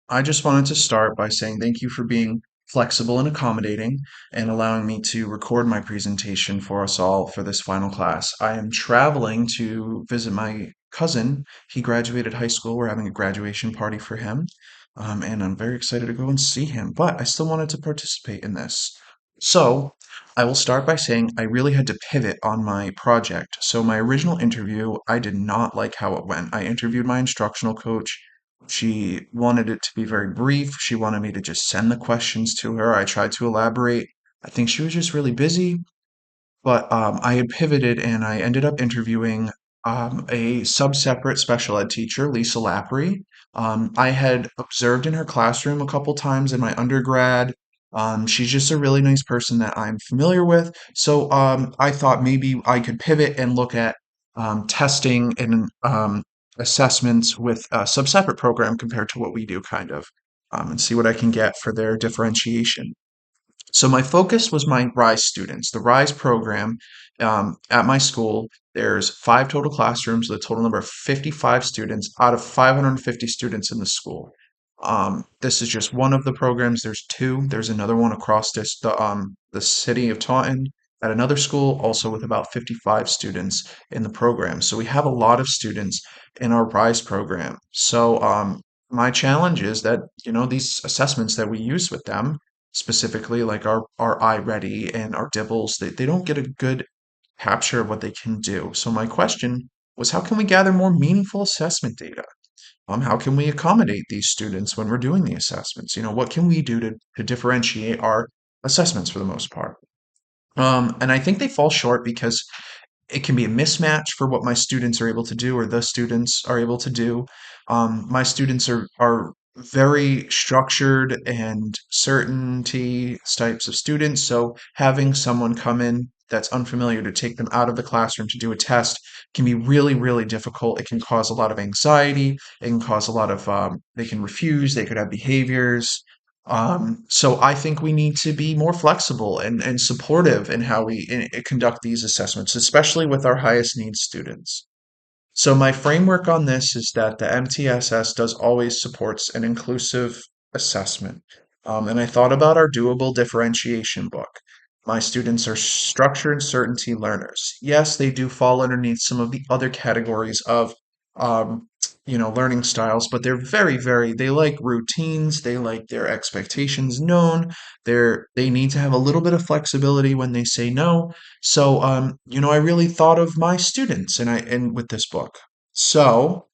I just wanted to start by saying thank you for being flexible and accommodating and allowing me to record my presentation for us all for this final class. I am traveling to visit my cousin. He graduated high school. We're having a graduation party for him, and I'm very excited to go and see him, but I still wanted to participate in this. So, I will start by saying I really had to pivot on my project. So, my original interview, I did not like how it went. I interviewed my instructional coach. She wanted it to be very brief. She wanted me to just send the questions to her. I tried to elaborate. I think she was just really busy, but I had pivoted and I ended up interviewing a sub-separate special ed teacher, Lisa Lapry. I had observed in her classroom a couple times in my undergrad. She's just a really nice person that I'm familiar with. So I thought maybe I could pivot and look at testing and assessments with a sub-separate program compared to what we do, kind of, and see what I can get for their differentiation. So my focus was my RISE students. The RISE program at my school, there's five total classrooms with a total number of 55 students out of 550 students in the school. This is just one of the programs. There's two. There's another one across the city of Taunton at another school, also with about 55 students in the program. So we have a lot of students in our RISE program. So my challenge is that, these assessments that we use with them, specifically like our iReady and our Dibbles, they don't get a good capture of what they can do. So my question was, how can we gather more meaningful assessment data? How can we accommodate these students when we're doing the assessments? What can we do to differentiate our assessments for the most part? And I think they fall short because it can be a mismatch for what my students are able to do or the students are able to do. My students are very structured and certainty types of students. So having someone come in that's unfamiliar to take them out of the classroom to do a test can be really, really difficult. It can cause a lot of anxiety. It can cause a lot of, they can refuse, they could have behaviors. So I think we need to be more flexible and supportive in how we conduct these assessments, especially with our highest needs students. So my framework on this is that the MTSS does always supports an inclusive assessment. And I thought about our doable differentiation book. My students are structured certainty learners. Yes, they do fall underneath some of the other categories of um, learning styles, but they're very, very, they like routines, they like their expectations known. They need to have a little bit of flexibility when they say no. So, I really thought of my students and with this book. So,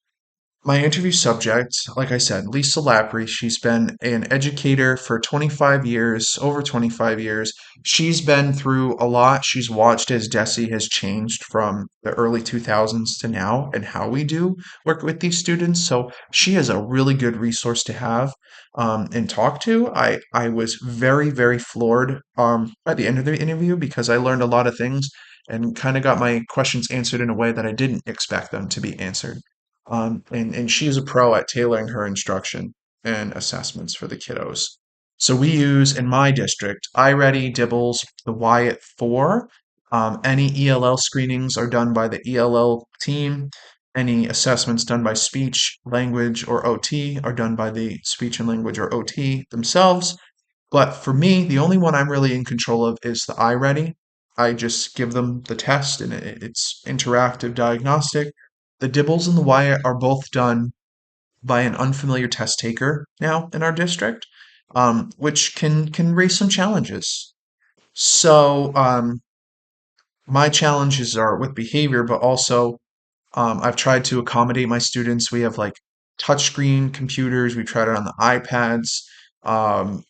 my interview subject, like I said, Lisa Lapry, she's been an educator for 25 years, over 25 years. She's been through a lot. She's watched as Desi has changed from the early 2000s to now and how we do work with these students. So she is a really good resource to have and talk to. I was very, very floored by the end of the interview because I learned a lot of things and kind of got my questions answered in a way that I didn't expect them to be answered. And she's a pro at tailoring her instruction and assessments for the kiddos. So we use in my district iReady, Dibbles, the Wyatt 4. Any ELL screenings are done by the ELL team. Any assessments done by speech, language, or OT are done by the speech and language or OT themselves. But for me, the only one I'm really in control of is the iReady. I just give them the test and it's interactive diagnostic. The Dibbles and the Wyatt are both done by an unfamiliar test taker now in our district, which can raise some challenges. So my challenges are with behavior, but also I've tried to accommodate my students. We have like touchscreen computers. We tried it on the iPads. Um,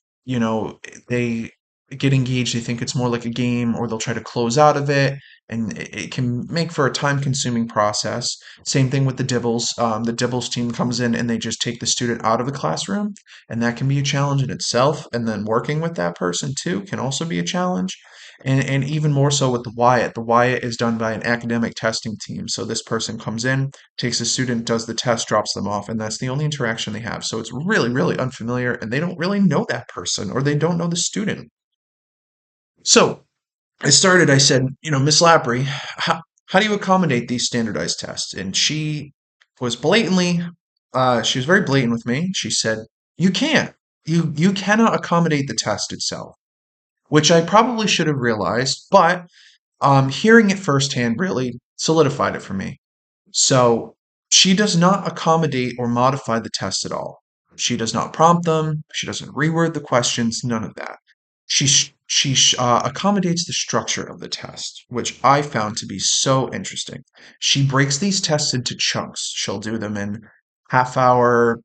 they get engaged. They think it's more like a game, or they'll try to close out of it, and it can make for a time-consuming process. Same thing with the Dibbles. The Dibbles team comes in and they just take the student out of the classroom, and that can be a challenge in itself. And then working with that person too can also be a challenge. And even more so with the Wyatt. The Wyatt is done by an academic testing team. So this person comes in, takes a student, does the test, drops them off, and that's the only interaction they have. So it's really, really unfamiliar, and they don't really know that person or they don't know the student. So I said, Miss Lapry, how do you accommodate these standardized tests? And was she was very blatant with me. She said, You can't. You cannot accommodate the test itself, which I probably should have realized, but hearing it firsthand really solidified it for me. So she does not accommodate or modify the test at all. She does not prompt them. She doesn't reword the questions. None of that. She accommodates the structure of the test, which I found to be so interesting. She breaks these tests into chunks. She'll do them in half hour,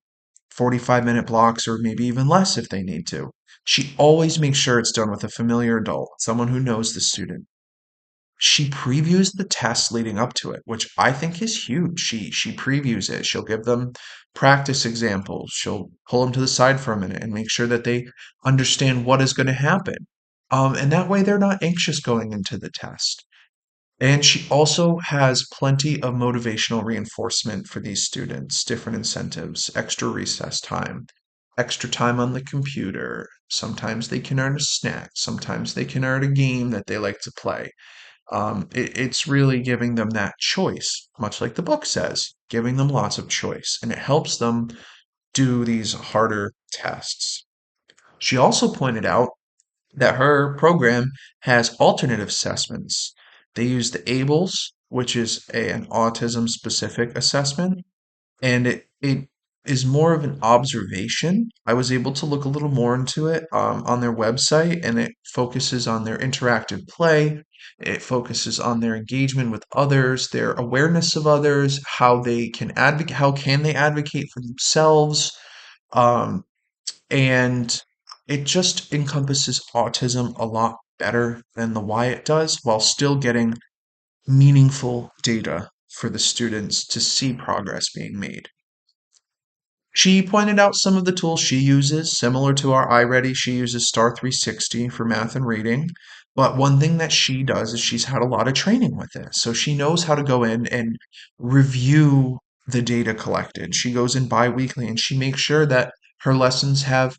45-minute blocks, or maybe even less if they need to. She always makes sure it's done with a familiar adult, someone who knows the student. She previews the tests leading up to it, which I think is huge. She previews it. She'll give them practice examples. She'll pull them to the side for a minute and make sure that they understand what is going to happen. And that way they're not anxious going into the test. And she also has plenty of motivational reinforcement for these students, different incentives, extra recess time, extra time on the computer. Sometimes they can earn a snack. Sometimes they can earn a game that they like to play. It's really giving them that choice, much like the book says, giving them lots of choice, and it helps them do these harder tests. She also pointed out that her program has alternative assessments. They use the ABLES, which is an autism specific assessment, and it is more of an observation. I was able to look a little more into it on their website, and it focuses on their interactive play. It focuses on their engagement with others, their awareness of others, how they can advocate, how can they advocate for themselves, um, and it just encompasses autism a lot better than the why it does, while still getting meaningful data for the students to see progress being made. She pointed out some of the tools she uses, similar to our iReady. She uses Star 360 for math and reading. But one thing that she does is she's had a lot of training with it. So she knows how to go in and review the data collected. She goes in bi-weekly and she makes sure that her lessons have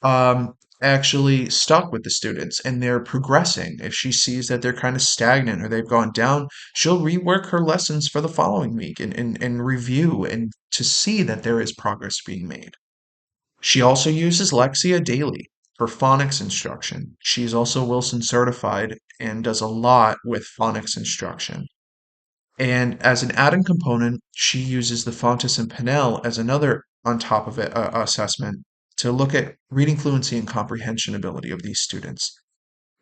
um, actually stuck with the students and they're progressing. If she sees that they're kind of stagnant or they've gone down, she'll rework her lessons for the following week and review and to see that there is progress being made. She also uses Lexia daily for phonics instruction. She's also Wilson certified and does a lot with phonics instruction. And as an added component, she uses the Fontes and Pinnell as another on top of it assessment to look at reading fluency and comprehension ability of these students.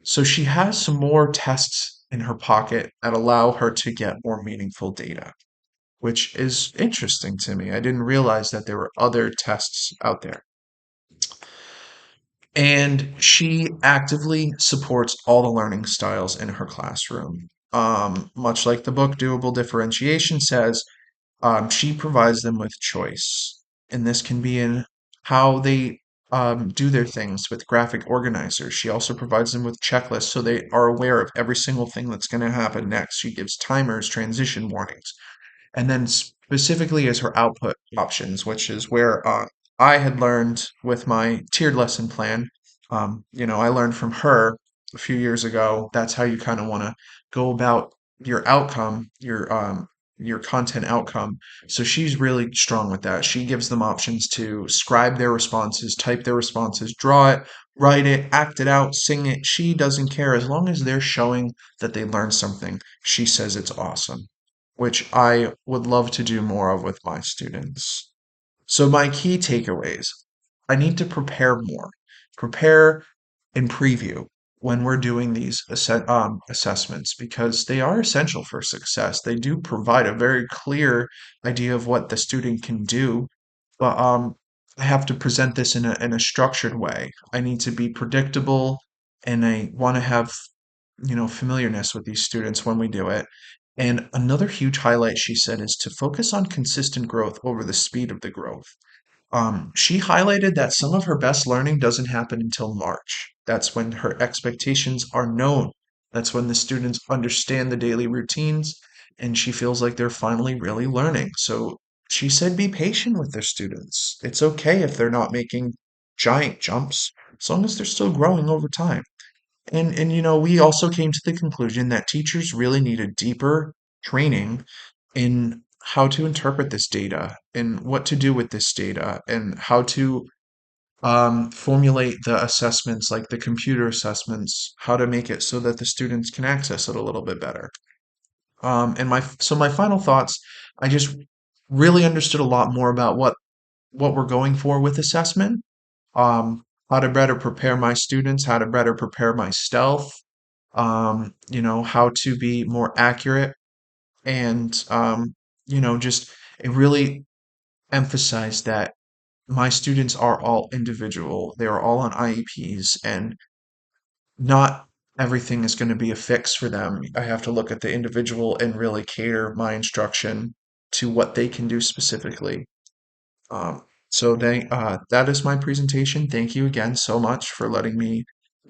So she has some more tests in her pocket that allow her to get more meaningful data, which is interesting to me. I didn't realize that there were other tests out there. And she actively supports all the learning styles in her classroom. Much like the book Doable Differentiation says, she provides them with choice, and this can be in how they do their things with graphic organizers. She also provides them with checklists so they are aware of every single thing that's going to happen next. She gives timers, transition warnings, and then specifically as her output options, which is where I had learned with my tiered lesson plan. I learned from her a few years ago. That's how you kind of want to go about your outcome, your content outcome. So she's really strong with that. She gives them options to scribe their responses, type their responses, draw it, write it, act it out, sing it. She doesn't care as long as they're showing that they learned something. She says it's awesome, which I would love to do more of with my students. So, my key takeaways: I need to prepare more, prepare and preview when we're doing these assessments because they are essential for success. They do provide a very clear idea of what the student can do, but I have to present this in a structured way. I need to be predictable and I want to have familiarness with these students when we do it. And another huge highlight, she said, is to focus on consistent growth over the speed of the growth. She highlighted that some of her best learning doesn't happen until March. That's when her expectations are known. That's when the students understand the daily routines and she feels like they're finally really learning. So she said, be patient with their students. It's okay if they're not making giant jumps, as long as they're still growing over time. And we also came to the conclusion that teachers really need a deeper training in how to interpret this data and what to do with this data and how to formulate the assessments, like the computer assessments, how to make it so that the students can access it a little bit better. And my final thoughts, I just really understood a lot more about what we're going for with assessment, how to better prepare my students, how to better prepare myself, how to be more accurate, and just it really emphasized that my students are all individual. They are all on IEPs, and not everything is going to be a fix for them. I have to look at the individual and really cater my instruction to what they can do specifically. That is my presentation. Thank you again so much for letting me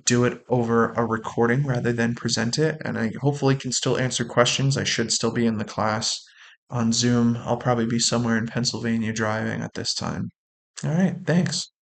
do it over a recording rather than present it. And I hopefully can still answer questions. I should still be in the class on Zoom. I'll probably be somewhere in Pennsylvania driving at this time. All right, thanks.